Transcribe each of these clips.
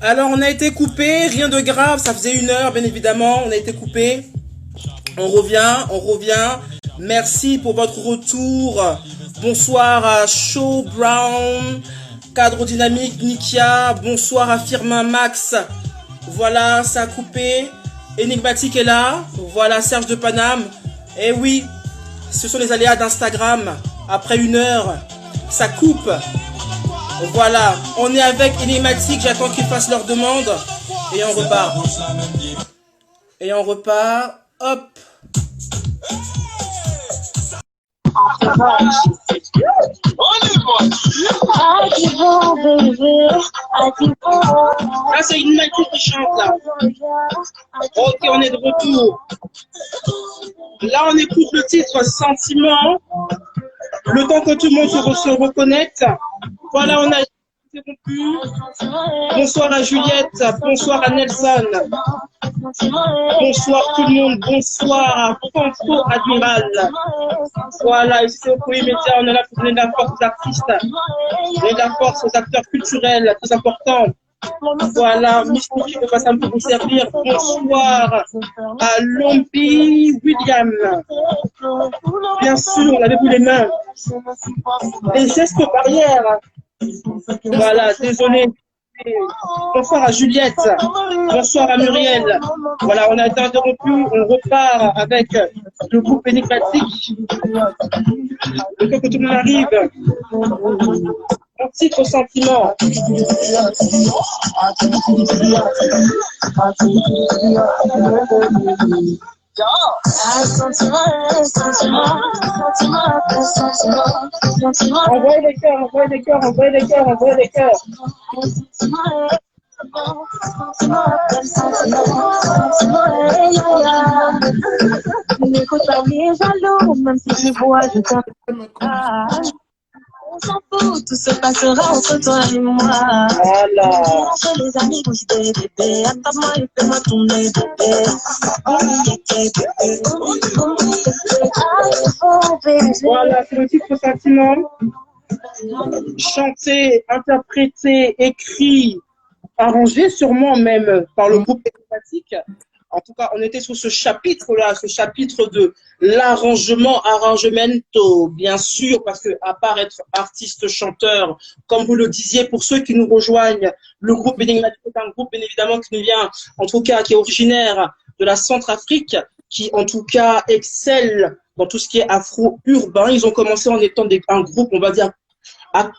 Alors, on a été coupé, rien de grave, ça faisait 1 heure, bien évidemment, on a été coupé. On revient, on revient. Merci pour votre retour. Bonsoir à Shaw Brown, Cadre Dynamique, Nikia. Bonsoir à Firmin Max. Voilà, ça a coupé. Énigmatique est là. Voilà, Serge de Paname. Eh oui, ce sont les aléas d'Instagram. Après 1 heure, ça coupe. Voilà, on est avec Énigmatique, j'attends qu'ils fassent leur demande. Et on repart. Et on repart. Hop. Là, c'est Énigmatique qui chante là. Ok, on est de retour. Là, on écoute le titre Sentiment. Le temps que tout le monde se reconnecte. Voilà, on a interrompu. Bonsoir à Juliette, bonsoir à Nelson. Bonsoir tout le monde, bonsoir à Franco Admiral. Voilà, ici au Pays Média, on est là pour donner de la force aux artistes, donner de la force aux acteurs culturels, très importants. Voilà, Mystique de Bassam pour vous servir. Bonsoir à Lombi William. Bien sûr, lavez-vous les mains. Les gestes barrières. Voilà, désolé. Bonsoir à Juliette. Bonsoir à Muriel. Voilà, on a été interrompu. On repart avec le groupe Énigmatique. Le temps que tout le monde arrive. Un titre Sentiment. Envoyez des cœurs, envoyez des cœurs, envoyez des cœurs, envoyez des cœurs. N'écoute pas les jaloux, même si je vois, je t'aime. On s'en fout, tout se passera entre toi et moi. Voilà. Entre les amis, bouge des bébés. Attends-moi et fais-moi tourner bébé. Voilà, c'est le titre Sentiment. Chanté, interprété, écrit, arrangé sûrement même par le groupe Énigmatique. En tout cas, on était sur ce chapitre-là, ce chapitre de l'arrangement, arrangemento, bien sûr, parce que à part être artiste, chanteur, comme vous le disiez, pour ceux qui nous rejoignent, le groupe Énigmatique est un groupe, bien évidemment, qui nous vient, en tout cas, qui est originaire de la Centrafrique, qui, en tout cas, excelle dans tout ce qui est afro-urbain. Ils ont commencé en étant un groupe, on va dire,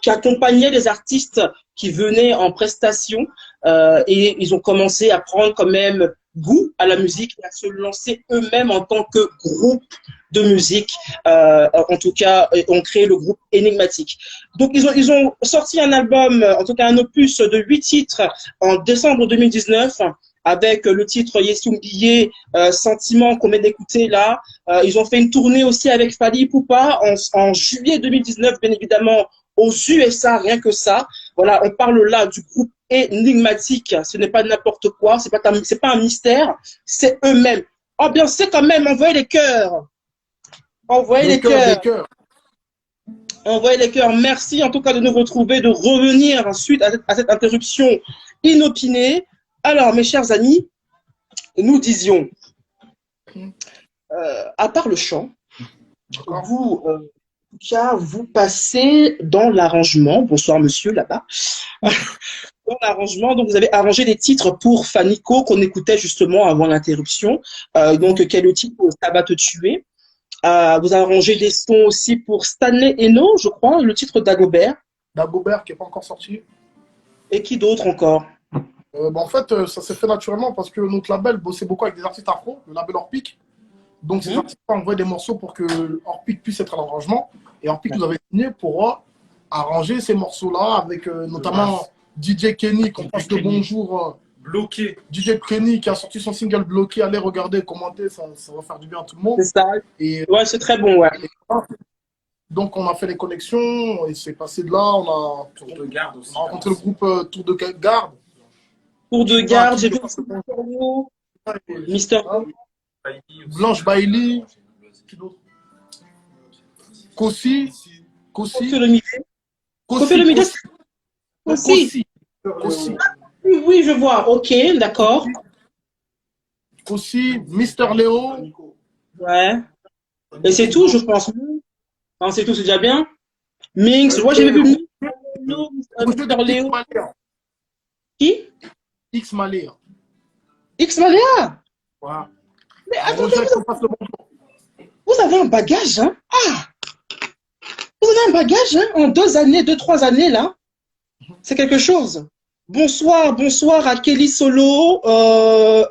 qui accompagnait les artistes qui venaient en prestation et ils ont commencé à prendre quand même goût à la musique et à se lancer eux-mêmes en tant que groupe de musique. En tout cas, ont créé le groupe Énigmatique. Donc, ils ont sorti un album, en tout cas un opus de 8 titres en décembre 2019 avec le titre Yesumbiye, Sentiment qu'on vient d'écouter là. Ils ont fait une tournée aussi avec Fally Ipupa en juillet 2019, bien évidemment, aux USA, rien que ça. Voilà, on parle là du groupe Énigmatique. Ce n'est pas n'importe quoi, c'est pas un mystère, c'est eux-mêmes. Oh bien, c'est quand même, envoyez les cœurs. Envoyez les cœurs. Envoyez les cœurs. Merci en tout cas de nous retrouver, de revenir suite à cette interruption inopinée. Alors, mes chers amis, nous disions, à part le chant, vous passez dans l'arrangement. Bonsoir, monsieur, là-bas. Dans l'arrangement, donc vous avez arrangé des titres pour Fanico qu'on écoutait justement avant l'interruption. Donc, quel est le titre Ça va te tuer. Vous avez arrangé des sons aussi pour Stanley Eno, je crois, le titre d'Agobert. Dagobert qui n'est pas encore sorti. Et qui d'autre encore? En fait, ça s'est fait naturellement parce que notre label bossait beaucoup avec des artistes afro, le label Orpic. Donc, ces artistes envoyaient des morceaux pour que Orpic puisse être à l'arrangement. Et Orpic nous avait signé pour arranger ces morceaux-là avec notamment DJ Kenny, qu'on passe le bonjour. Bloqué. DJ Kenny qui a sorti son single Bloqué. Allez regarder, commenter, ça va faire du bien à tout le monde. C'est ça. Et, ouais, c'est très bon, ouais. Donc, on a fait les connexions et c'est passé de là. On a rencontré le groupe Tour de Garde. Tour de Garde, j'ai vu Mister Blanche Bailey. Kossi. Kofi Olomide. Kofi Olomide aussi. Oui, oui, je vois. Ok, d'accord. Aussi, Mister Léo. Ouais. Et c'est tout, je pense. Non, c'est tout, c'est déjà bien. Minx, moi j'ai vu Minx, Léo, Projet de Mister X Léo. Malé. Qui? X Malé. X Maléa. Voilà. Mais Un attendez, rejet qu'on passe le bonjour. vous avez un bagage, hein? Ah, vous avez un bagage, hein? En 2 années, 3 années, là. C'est quelque chose. Bonsoir, bonsoir à Kelly Solo.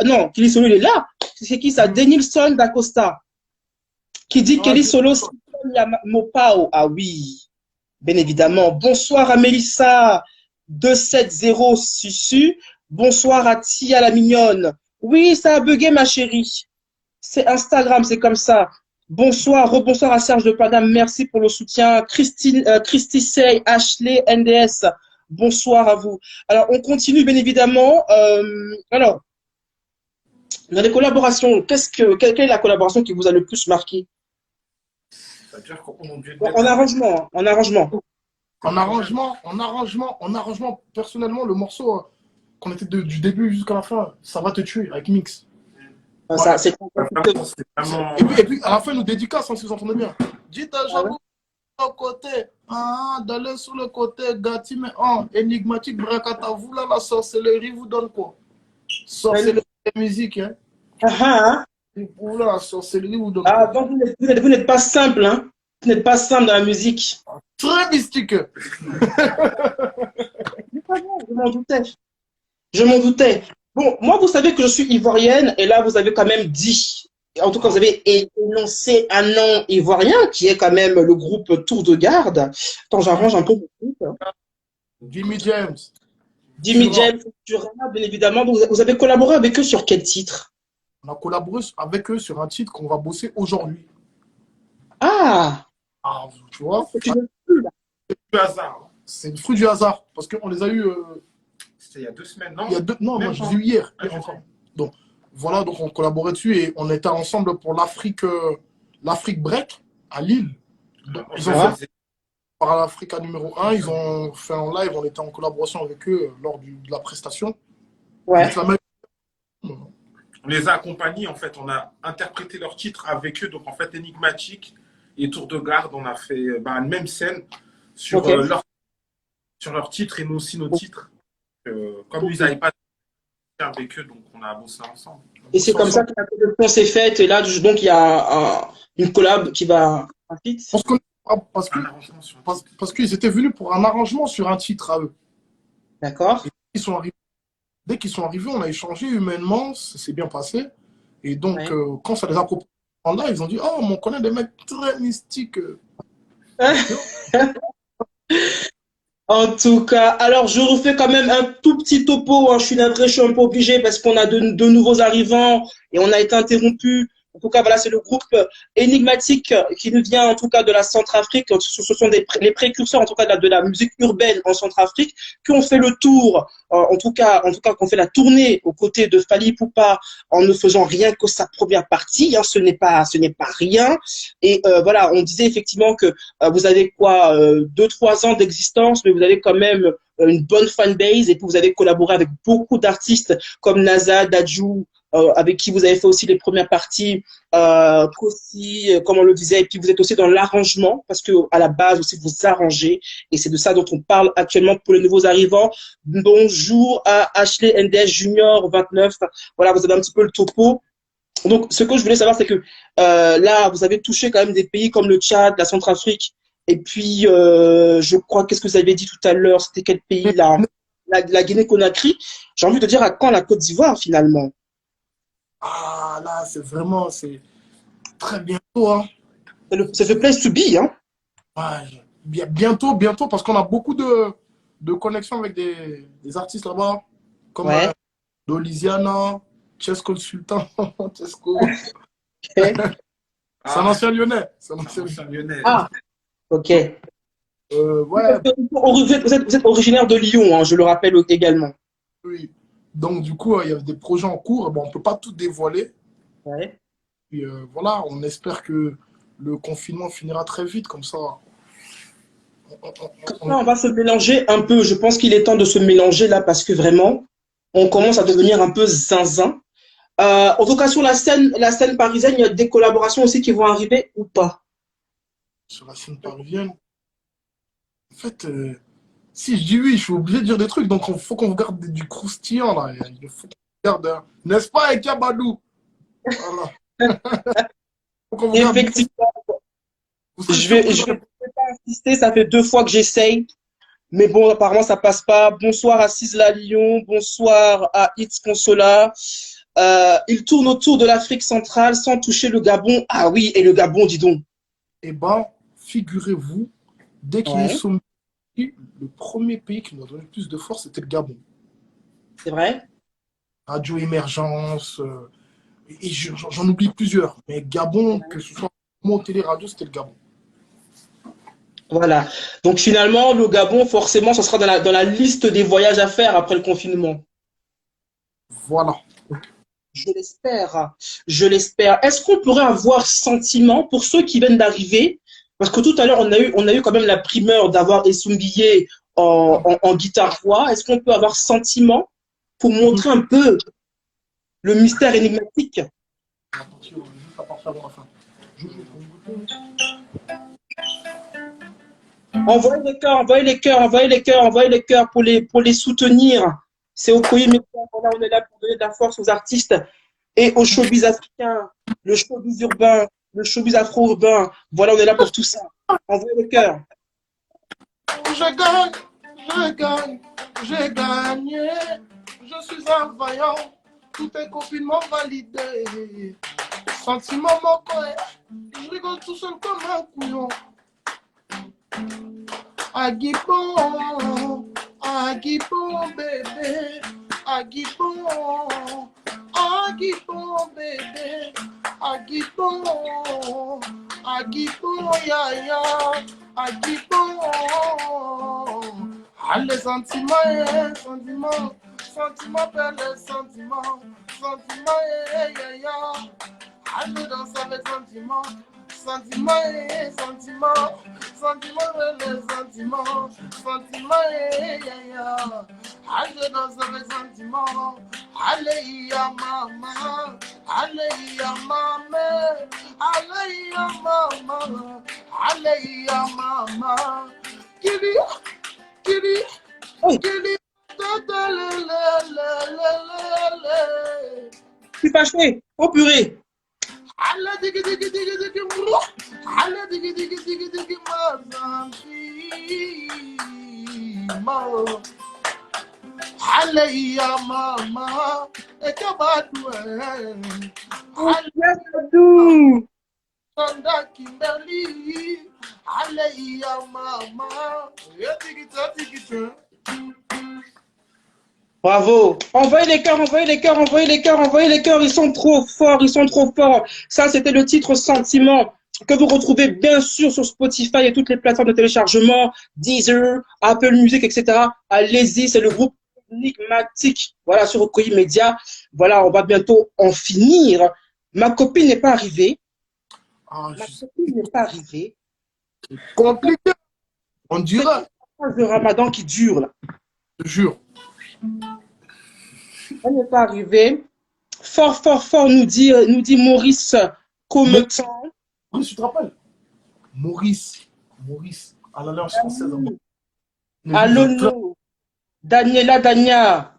Non, Kelly Solo, il est là. C'est qui ça? Denilson d'Acosta. Qui dit Ah, Kelly Solo, c'est Mopao. Ah oui, bien évidemment. Bonsoir à Mélissa 270 Susu. Bonsoir à Tia la mignonne. Oui, ça a bugué, ma chérie. C'est Instagram, c'est comme ça. Bonsoir, rebonsoir à Serge de Paname. Merci pour le soutien. Christine, Christy Sey, Ashley, NDS. Bonsoir à vous. Alors, on continue, bien évidemment. Alors, dans les collaborations, quelle est la collaboration qui vous a le plus marqué? C'est-à-dire qu'on est obligé de Bon, mettre en arrangement, hein, en arrangement. En arrangement, personnellement, le morceau qu'on était du début jusqu'à la fin, ça va te tuer avec Mix. Ça, c'est vraiment, c'est vraiment. Et puis, à la fin, nous dédicace, hein, si vous entendez bien. Dites à Ah ouais. Jabou sur le côté, d'aller sur le côté, Gati, mais énigmatique, Brakata, vous là, la sorcellerie vous donne quoi? Sorcellerie de musique, hein. Ah, Vous là, la sorcellerie vous donne ah, quoi? donc vous n'êtes pas simple, hein? Vous n'êtes pas simple dans la musique. Très mystique. Je m'en doutais. Je m'en doutais. Bon, moi, vous savez que je suis ivoirienne et là, vous avez quand même dit, en tout cas, vous avez énoncé un nom ivoirien qui est quand même le groupe Tour de Garde. Attends, j'arrange un peu mon truc, hein. Jimmy James. Jimmy Sur- James, bien évidemment. Vous avez collaboré avec eux sur quel titre? On a collaboré avec eux sur un titre qu'on va bosser aujourd'hui. Ah, Ah, tu vois, c'est une exclue, là. Du hasard. c'est le fruit du hasard. Parce qu'on les a eu C'était il y a 2 semaines, non? il y a deux. Non, Même moi, je pas. les ai eu hier. Ah, Hier encore. Donc, voilà, donc on collaborait dessus et on était ensemble pour l'Afrique Break à Lille. Donc, ils ont Ah. fait par l'Africa numéro 1, ils ont fait un live, on était en collaboration avec eux lors de la prestation. Ouais. Avec la même- On les a accompagnés, en fait. On a interprété leur titre avec eux. Donc, en fait, Énigmatique et Tour de Garde, on a fait la même scène sur, Ok. sur leur titre et nous aussi nos titres. Comme ils n'avaient pas de avec eux, donc on a bossé ensemble. Et c'est comme ça que la production s'est faite. Et là, donc, il y a une collab qui va vite. On se connaît pas Un arrangement sur un titre. parce qu'ils étaient venus pour un arrangement sur un titre à eux. D'accord. Ils sont arrivés. Dès qu'ils sont arrivés, on a échangé humainement, ça s'est bien passé. Et donc, Ouais. quand ça les a proposés en live, ils ont dit « Oh, mais on connaît des mecs très mystiques. En tout cas, alors je refais quand même un tout petit topo, hein. Je suis navré, je suis un peu obligé parce qu'on a de nouveaux arrivants et on a été interrompu. En tout cas, voilà, c'est le groupe énigmatique qui nous vient en tout cas de la Centrafrique. Ce sont les précurseurs en tout cas de la musique urbaine en Centrafrique qui ont fait le tour, en tout cas, qu'on fait la tournée aux côtés de Fally Ipupa en ne faisant rien que sa première partie. Hein, ce n'est pas rien. Et voilà, on disait effectivement que vous avez quoi, 2-3 ans d'existence, mais vous avez quand même une bonne fanbase et puis vous avez collaboré avec beaucoup d'artistes comme NASA, Dadju, avec qui vous avez fait aussi les premières parties, Kossi, comme on le disait, et puis vous êtes aussi dans l'arrangement, parce que à la base aussi vous arrangez, et c'est de ça dont on parle actuellement pour les nouveaux arrivants. Bonjour à Ashley NDS Junior 29, voilà, vous avez un petit peu le topo. Donc, ce que je voulais savoir, c'est que là, vous avez touché quand même des pays comme le Tchad, la Centrafrique, et puis je crois, qu'est-ce que vous avez dit tout à l'heure, c'était quel pays là? La Guinée-Conakry. J'ai envie de dire à quand la Côte d'Ivoire finalement? Ah, là, c'est très bientôt. Hein. C'est the place to be, hein? Ouais, bientôt, parce qu'on a beaucoup de connexions avec des artistes là-bas, comme Ouais. Dolisiana, Chesco le Sultan, Chesco. Okay. C'est un ancien lyonnais. C'est un Un ancien ancien lyonnais. Ah, ok. ouais, Vous êtes originaire de Lyon, hein, je le rappelle également. oui. Donc, du coup, il y a des projets en cours. Bon, on ne peut pas tout dévoiler. Ouais. Puis, voilà, on espère que le confinement finira très vite, comme ça. On va se mélanger un peu. Je pense qu'il est temps de se mélanger là parce que vraiment, on commence à devenir un peu zinzin. En tout cas, sur la scène parisienne, il y a des collaborations aussi qui vont arriver ou pas? Sur la scène parisienne, en fait, si je dis oui, je suis obligé de dire des trucs. Donc, il faut qu'on regarde du croustillant, là. Il faut qu'on regarde, n'est-ce pas, avec Kabadou? Voilà. Faut qu'on regarde. Effectivement, Vous serez je surpris. vais pas insister, ça fait 2 fois que j'essaye. Mais bon, apparemment, ça passe pas. Bonsoir à Cisla Lyon, bonsoir à It's Consola. Il tourne autour de l'Afrique centrale sans toucher le Gabon. Ah oui, et le Gabon, dis donc. Eh ben, figurez-vous, dès qu'il est Ouais, sommet, le premier pays qui nous a donné le plus de force, c'était le Gabon. c'est vrai. Radio Émergence, et j'en oublie plusieurs. Mais Gabon, que ce soit mon télé-radio, c'était le Gabon. Voilà. Donc finalement, le Gabon, forcément, ce sera dans la liste des voyages à faire après le confinement. Voilà. Je l'espère. Je l'espère. Est-ce qu'on pourrait avoir sentiment pour ceux qui viennent d'arriver? Parce que tout à l'heure, on a eu quand même la primeur d'avoir Essoumbié en guitare-voix. Est-ce qu'on peut avoir sentiment pour montrer un peu le mystère énigmatique? Juste à partir avant la fin. Envoyez les cœurs, envoyez les cœurs, envoyez les cœurs, envoyez les cœurs pour les soutenir. C'est Okoye Media. Voilà, on est là pour donner de la force aux artistes et au showbiz africain, le showbiz urbain, le showbiz afro-urbain. Voilà, on est là pour tout ça. Envoyez les cœurs. Je gagne, je gagne, j'ai gagné. Je suis un vaillant, tout est copines m'ont validé. Sentiment mon coin, je rigole tout seul comme un couillon. Aguipon bébé, Aguipon bébé, Aguipon yaya, Aguipon. Allez sentiments, sentiments, belle sentiments, yaya. Allez danser avec sentiments. Sentiment, les sentiments, yeah. Allez dans les sentiments, allez ya maman, allez ya maman, allez ya maman, allez ya maman. Kili, Oh, je suis fâché. Oh purée. Allah digi digi digi digi Allah digi digi digi digi mazanti Allah ya mama ekabadwe Yamadou. Allah Kimberly Allah ya mama etigita. Bravo. Envoyez les cœurs, envoyez les cœurs, envoyez les cœurs, envoyez les cœurs. Ils sont trop forts, ils sont trop forts. Ça, c'était le titre Sentiment que vous retrouvez bien sûr sur Spotify et toutes les plateformes de téléchargement, Deezer, Apple Music, etc. Allez-y, c'est le groupe Enigmatique. Voilà, sur Okoye Media. Voilà, on va bientôt en finir. Ma copine n'est pas arrivée. Ma copine n'est pas arrivée. Compliqué, on dirait. C'est le ramadan qui dure, là. Je te jure. Elle n'est pas arrivée. Fort, fort, fort, nous dit Maurice Cometan. Maurice, tu te rappelles? Maurice, à l'Alliance française. Allô, Daniela, Dania.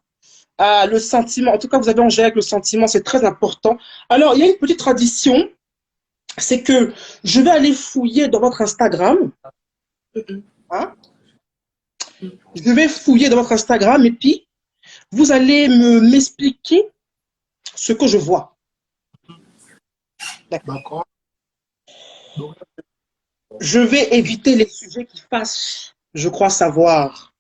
Ah, le sentiment. En tout cas, vous avez enlevé avec le sentiment, c'est très important. Alors, il y a une petite tradition, c'est que je vais aller fouiller dans votre Instagram. Hein? Je vais fouiller dans votre Instagram et puis vous allez m'expliquer ce que je vois. D'accord. Je vais éviter les sujets qui fâchent. Je crois savoir.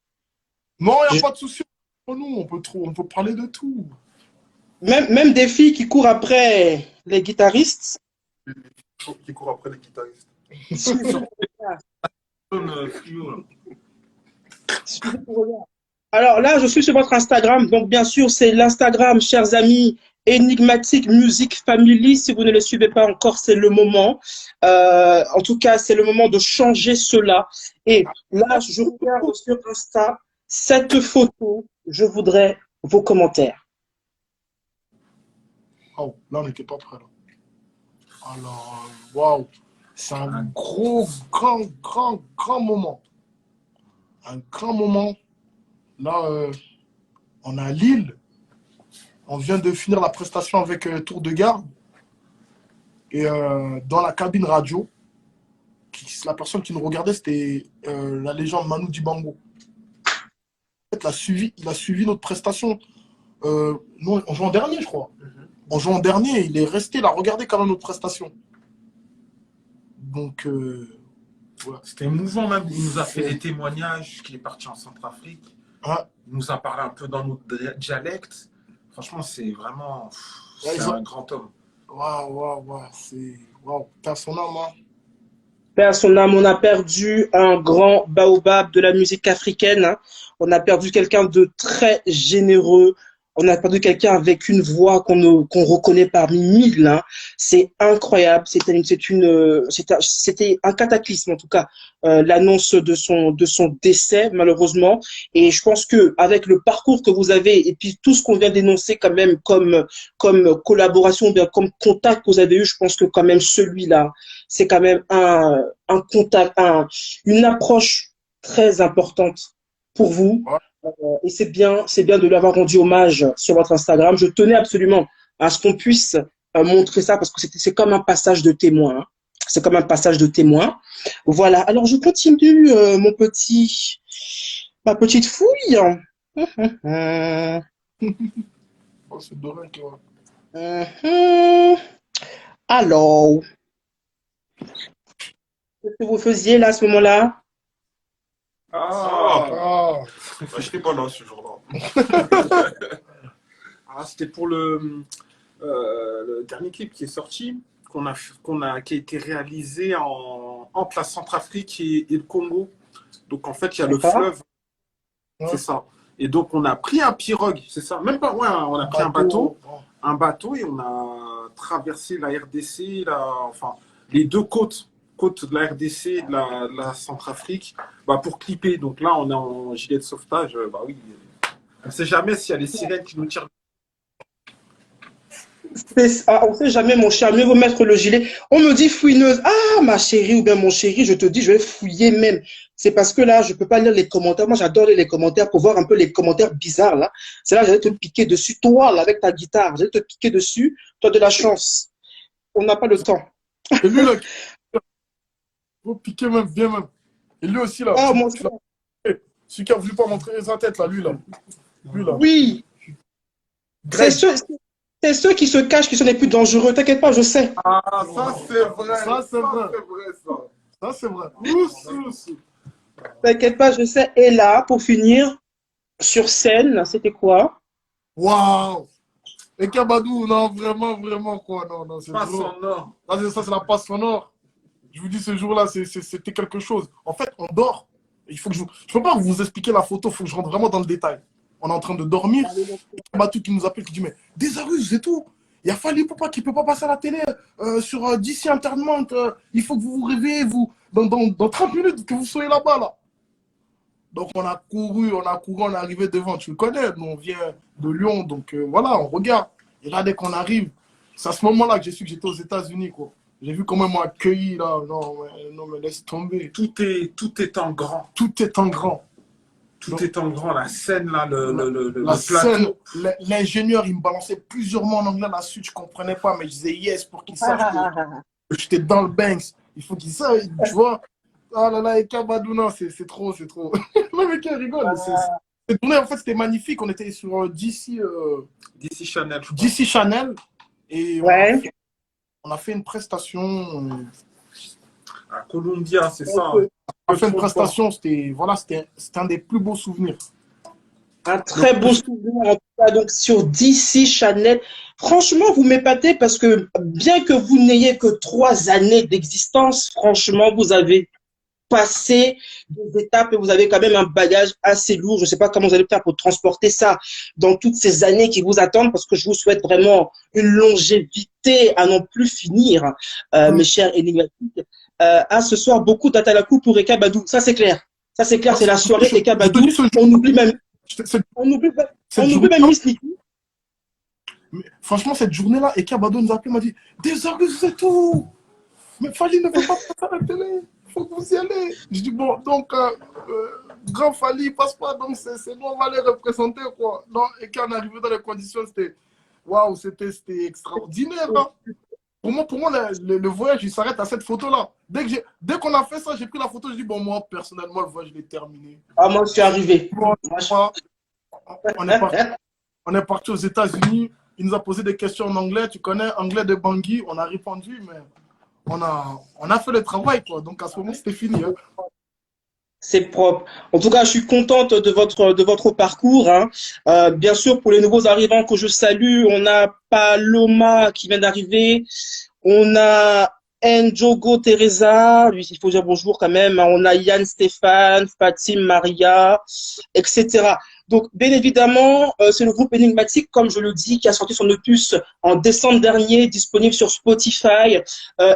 Non, il n'y a pas de souci. Nous, on peut parler de tout. Même des filles qui courent après les guitaristes. Qui court après les guitaristes. Alors là, je suis sur votre Instagram. Donc, bien sûr, c'est l'Instagram, chers amis, Enigmatic Music Family. Si vous ne le suivez pas encore, c'est le moment. En tout cas, c'est le moment de changer cela. Et là, je regarde sur Insta cette photo. Je voudrais vos commentaires. Oh, là, on n'était pas prêt. Là. Alors, waouh, c'est un gros, grand moment. Un grand moment. Là, on est à Lille. On vient de finir la prestation avec Tour de Garde. Et dans la cabine radio, la personne qui nous regardait, c'était la légende Manu Dibango. En fait, il a suivi notre prestation. Nous, on joue en dernier, je crois. On joue en dernier, il est resté là, regardez quand même notre prestation. Donc, voilà. C'était émouvant même. Il nous a fait des témoignages qu'il est parti en Centrafrique. Ah. Il nous a parlé un peu dans notre dialecte. Franchement, c'est vraiment un grand homme. Waouh. C'est. Waouh. T'as son âme, hein. Père son âme, on a perdu un grand baobab de la musique africaine. Hein. On a perdu quelqu'un de très généreux. On a perdu quelqu'un avec une voix qu'on reconnaît parmi mille. Hein. C'est incroyable. C'était un cataclysme, en tout cas, l'annonce de son décès, malheureusement. Et je pense que avec le parcours que vous avez et puis tout ce qu'on vient d'énoncer quand même comme collaboration, bien comme contact que vous avez eu, je pense que quand même celui-là, c'est quand même un contact, une approche très importante pour vous. Et c'est bien de lui avoir rendu hommage sur votre Instagram. Je tenais absolument à ce qu'on puisse montrer ça parce que c'est comme un passage de témoin. Hein. C'est comme un passage de témoin. Voilà. Alors, je continue ma petite fouille. Oh, c'est Dorin qui va. Alors, qu'est-ce que vous faisiez là à ce moment-là? Je n'étais pas là ce jour-là. C'était pour le dernier clip qui est sorti, qui a été réalisé entre la Centrafrique et le Congo. Donc en fait, il y a le fleuve. C'est ça. Et donc on a pris un pirogue, c'est ça. Même pas, ouais, on a pris un bateau et on a traversé la RDC, enfin les deux côtes de la RDC et de la Centrafrique pour clipper. Donc là, on est en gilet de sauvetage. Oui, on ne sait jamais s'il y a les sirènes qui nous tirent. On ne sait jamais, mon cher. Mieux vaut mettre le gilet. On me dit fouineuse. Ah, ma chérie ou bien mon chéri, je te dis, je vais fouiller même. C'est parce que là, je ne peux pas lire les commentaires. Moi, j'adore lire les commentaires pour voir un peu les commentaires bizarres. Là. C'est là, j'allais te piquer dessus. Toi, là, avec ta guitare, j'allais te piquer dessus. Toi, de la chance. On n'a pas le temps. Et lui, là, vous piquez même, bien même. Et lui aussi, là. Oh, mon celui qui a voulu pas montrer sa tête, là, lui, là. Oui. C'est ceux qui se cachent qui sont les plus dangereux. T'inquiète pas, je sais. Ah, ça, c'est vrai. Ça, c'est vrai. Ça, c'est vrai. T'inquiète pas, je sais. Et là, pour finir, sur scène, c'était quoi? Waouh! Et Kabadou, non, vraiment, quoi. Non, c'est Passe sonore. Ça, c'est la passe sonore. Je vous dis, ce jour-là, c'était quelque chose. En fait, on dort. Je ne peux pas vous expliquer la photo, il faut que je rentre vraiment dans le détail. On est en train de dormir. Kabadou qui nous appelle, qui dit, mais Désarus et tout. Il y a Fally Ipupa qui ne peut pas passer à la télé sur DC Entertainment. Il faut que vous vous réveillez, dans 30 minutes, que vous soyez là-bas, là. Donc, on a couru, on est arrivé devant. Tu le connais, nous, on vient de Lyon. Donc, voilà, on regarde. Et là, dès qu'on arrive, c'est à ce moment-là que j'ai su que j'étais aux États-Unis, quoi. J'ai vu comment ils m'ont accueilli, là. Non, mais laisse tomber. Tout est en grand. Tout est en grand. Tout est en grand. La scène, là, le scène, plateau. l'ingénieur, il me balançait plusieurs mots en anglais là-dessus. Je ne comprenais pas, mais je disais yes pour qu'il sache que j'étais dans le Banks. Il faut qu'il sache, tu vois. Ah là là, et Kabadou, non, c'est trop. Le mec, il rigole. Cette tournée, en fait, c'était magnifique. On était sur DC Channel. DC Channel. Et on a fait une prestation. À Columbia, c'est ça. On a fait une prestation, c'était un des plus beaux souvenirs. Un très beau souvenir, en tout cas, donc sur DC Channel. Franchement, vous m'épatez parce que bien que vous n'ayez que 3 années d'existence, franchement, vous avez passé des étapes et vous avez quand même un bagage assez lourd. Je ne sais pas comment vous allez faire pour transporter ça dans toutes ces années qui vous attendent parce que je vous souhaite vraiment une longévité à n'en plus finir, mes chers énigmatiques. Ce soir, beaucoup d'Atalakou pour Eka Badou. Ça, c'est clair. Ça, c'est clair. C'est la soirée Eka Badou. On oublie même. On Cette nous journée, peut même Miss Nikki. franchement, cette journée-là, Eka Bado nous a appelé, m'a dit désorganisez tout. Mais Fali ne peut pas passer à la télé. Il faut que vous y allez. Je dis bon, donc, grand Fali, il passe pas, donc c'est nous, on va les représenter, quoi. Non, Eka, on est arrivé dans les conditions, c'était waouh, c'était extraordinaire. Hein. Pour moi le voyage, il s'arrête à cette photo-là. Dès qu'on a fait ça, j'ai pris la photo, je dis bon, moi, personnellement, le voyage, je l'ai terminé. Ah, moi, je suis arrivé. Bon, on est parti aux États-Unis. Il nous a posé des questions en anglais. Tu connais anglais de Bangui. On a répondu, mais on a fait le travail, quoi. Donc à ce moment, c'était fini. Hein. C'est propre. En tout cas, je suis contente de votre parcours. Hein. Bien sûr, pour les nouveaux arrivants que je salue, on a Paloma qui vient d'arriver. On a Njogo Teresa, lui, il faut dire bonjour quand même. Hein. On a Yann Stéphane, Fatim Maria, etc. Donc, bien évidemment, c'est le groupe Énigmatique, comme je le dis, qui a sorti son opus en décembre dernier, disponible sur Spotify.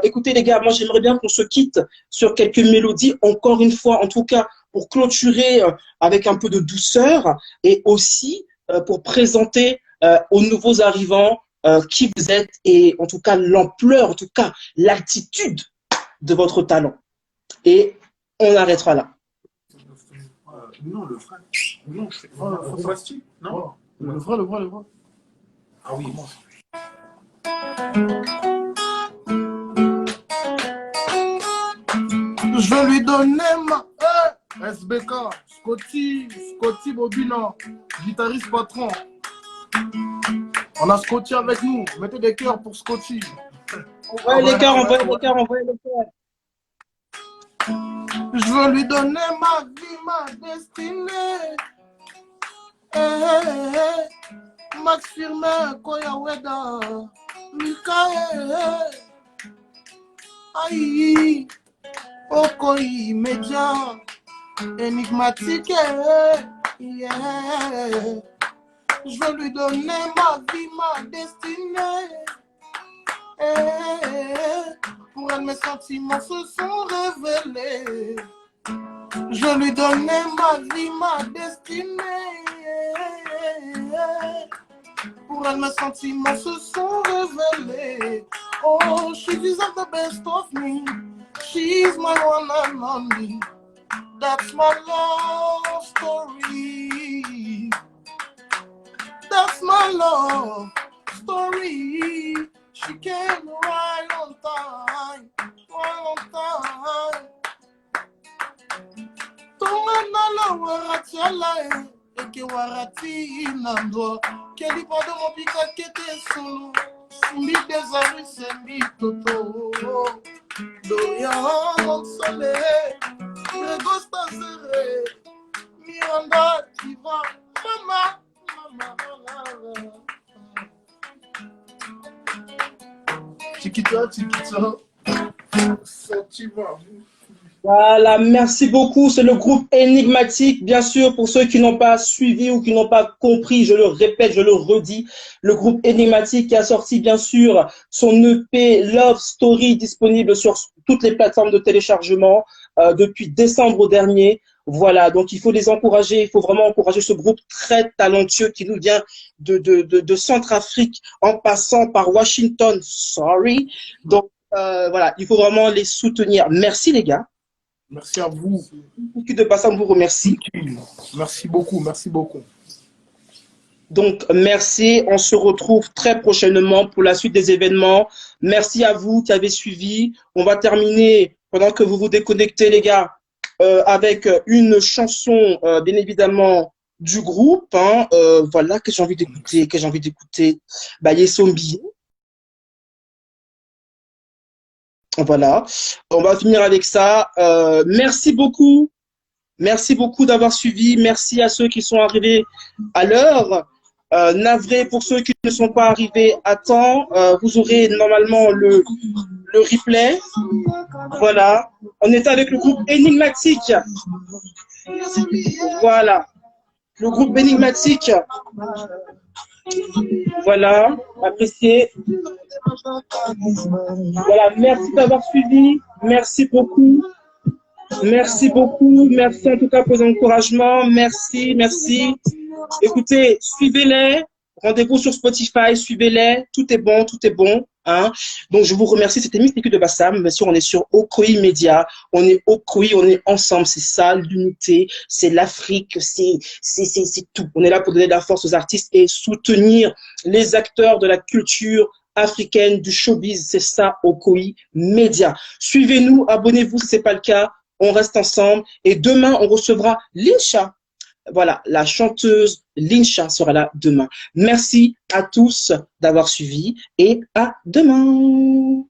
Écoutez, les gars, moi, j'aimerais bien qu'on se quitte sur quelques mélodies, encore une fois, en tout cas, pour clôturer avec un peu de douceur et aussi pour présenter aux nouveaux arrivants qui vous êtes et en tout cas l'ampleur, en tout cas l'altitude de votre talent. Et on arrêtera là. Non, le vrai. Non, je fais plastique. Non. Le vrai. Ah oui. Je vais lui donner ma SBK, Scotty Bobina, guitariste patron. On a Scotty avec nous. Mettez des cœurs pour Scotty. Envoyez les cœurs, envoyez les cœurs, envoyez les cœurs. Je veux lui donner ma vie, ma destinée. Max Firmin, Koya Weda, Mikae. Aïe, Okoi, Média, énigmatique. Yeah. Je veux lui donner ma vie, ma destinée. Pour elle, mes sentiments se sont révélés. Je lui donnais ma vie, ma destinée. Pour elle, mes sentiments se sont révélés. Oh, she deserves the best of me. She's my one and only. That's my love story. That's my love story. She came right on time. Tongana warati alae, eke warati nando. Keli pado mopika kete solo, simbi desari sembi toto. Doya monsole, regosta sere, Miranda diva, mama. Chiquita, sentiment. Voilà, merci beaucoup. C'est le groupe Énigmatique, bien sûr, pour ceux qui n'ont pas suivi ou qui n'ont pas compris, je le répète, je le redis, le groupe Énigmatique qui a sorti, bien sûr, son EP Love Story, disponible sur toutes les plateformes de téléchargement depuis décembre dernier. Voilà, donc il faut les encourager, il faut vraiment encourager ce groupe très talentueux qui nous vient de Centrafrique en passant par Washington, sorry. Donc voilà, il faut vraiment les soutenir. Merci les gars. Merci à vous. Beaucoup de personnes vous remercie. Merci beaucoup, merci beaucoup. Donc, merci. On se retrouve très prochainement pour la suite des événements. Merci à vous qui avez suivi. On va terminer, pendant que vous vous déconnectez, les gars, avec une chanson, bien évidemment, du groupe. Hein. Voilà, que j'ai envie d'écouter. Bah, Yesombi. Voilà. On va finir avec ça. Merci beaucoup. Merci beaucoup d'avoir suivi. Merci à ceux qui sont arrivés à l'heure. Navré pour ceux qui ne sont pas arrivés à temps. Vous aurez normalement le replay. Voilà. On est avec le groupe Énigmatique. Voilà. Le groupe Énigmatique. Voilà. Apprécié. Voilà. Merci d'avoir suivi. Merci beaucoup. Merci beaucoup. Merci en tout cas pour les encouragements. Merci, merci. Écoutez, suivez-les. Rendez-vous sur Spotify, suivez-les. Tout est bon, tout est bon. Hein. Donc, je vous remercie. C'était Miss Nicky de Bassam. Bien sûr, on est sur Okoye Média. On est Okoye, on est ensemble. C'est ça, l'unité. C'est l'Afrique. C'est tout. On est là pour donner de la force aux artistes et soutenir les acteurs de la culture africaine, du showbiz. C'est ça, Okoye Média. Suivez-nous, abonnez-vous si ce n'est pas le cas. On reste ensemble. Et demain, on recevra Linsha. Voilà, la chanteuse Linsha sera là demain. Merci à tous d'avoir suivi et à demain.